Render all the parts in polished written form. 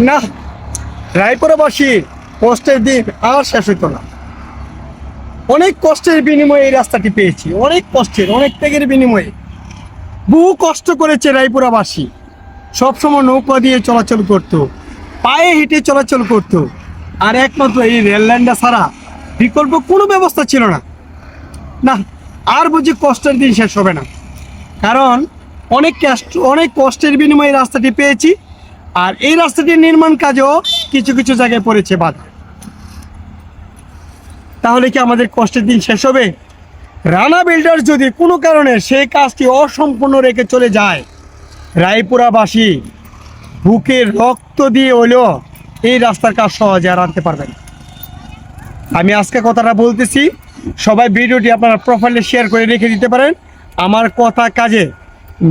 না, রায়পুরাবাসীর কষ্টের দিন আর শেষ হইতো না। অনেক কষ্টের বিনিময়ে এই রাস্তাটি পেয়েছি, অনেক কষ্টের, অনেক ত্যাগের বিনিময়ে। বহু কষ্ট করেছে রায়পুরাবাসী। সবসময় নৌকা দিয়ে চলাচল করতো, পায়ে হেঁটে চলাচল করতো, আর একমাত্র এই রেল লাইনটা ছাড়া বিকল্প কোনো ব্যবস্থা ছিল না। না, আর বুঝি কষ্টের দিন শেষ হবে না, কারণ অনেক কষ্টের বিনিময়ে এই রাস্তাটি পেয়েছি। আর এই রাস্তাটির নির্মাণ কাজও কিছু কিছু জায়গায় পড়েছে বাধা। তাহলে কি আমাদের কষ্টের দিন শেষ হবে? রানা বিল্ডার্স যদি কোনো কারণে সেই কাজটি অসম্পূর্ণ রেখে চলে যায়, রায়পুরাবাসী বুকের রক্ত দিয়ে হলেও এই রাস্তার কাজ সহজে আর আনতে পারবেন। আমি আজকে কথাটা বলতেছি, সবাই ভিডিওটি আপনারা প্রোফাইলে শেয়ার করে রেখে দিতে পারেন। আমার কথা কাজে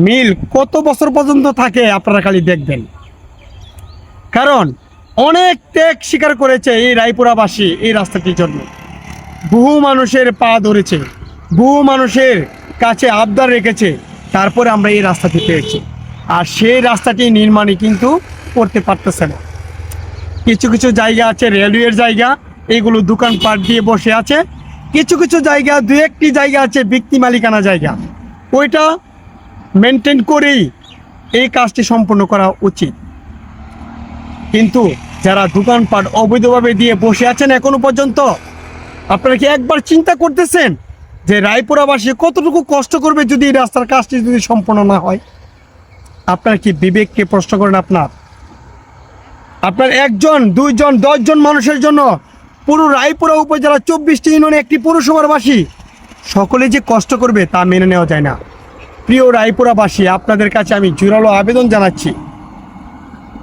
মিল কত বছর পর্যন্ত থাকে আপনারা খালি দেখবেন। কারণ অনেক ত্যাগ স্বীকার করেছে এই রায়পুরাবাসী এই রাস্তাটির জন্য। বহু মানুষের পা ধরেছে, বহু মানুষের কাছে আবদার রেখেছে, তারপরে আমরা এই রাস্তাটি পেয়েছি। আর সেই রাস্তাটি নির্মাণই কিন্তু করতে পারতেছে না। কিছু কিছু জায়গা আছে রেলওয়ের জায়গা, এইগুলো দোকানপাট দিয়ে বসে আছে। কিছু কিছু জায়গা, দু একটি জায়গা আছে ব্যক্তি মালিকানা জায়গা, ওইটা মেনটেন করেই এই কাজটি সম্পূর্ণ করা উচিত। কিন্তু যারা দোকানপাট অবৈধভাবে দিয়ে বসে আছেন এখনো পর্যন্ত, আপনারা কি একবার চিন্তা করতেছেন যে রায়পুরাবাসী কতটুকু কষ্ট করবে যদি এই রাস্তার কাজটি যদি সম্পূর্ণ না হয়? আপনার কি বিবেককে প্রশ্ন করেন? আপনার একজন, দুইজন, 10 জন মানুষের জন্য পুরো রায়পুরা উপজেলা 24টি ইউনিয়নে একটি পৌরসভার বাসী সকলে যে কষ্ট করবে তা মেনে নেওয়া যায় না। প্রিয় রায়পুরাবাসী, আপনাদের কাছে আমি জোরালো আবেদন জানাচ্ছি,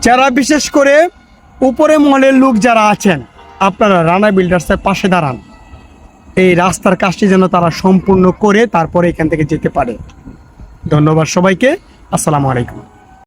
যারা বিশেষ করে উপরে মহলের লোক যারা আছেন, আপনারা রানা বিল্ডার্সের পাশে দাঁড়ান। এই রাস্তার কাজটি যেন তারা সম্পূর্ণ করে তারপরে এখান থেকে যেতে পারে। ধন্যবাদ সবাইকে। আসসালামু আলাইকুম।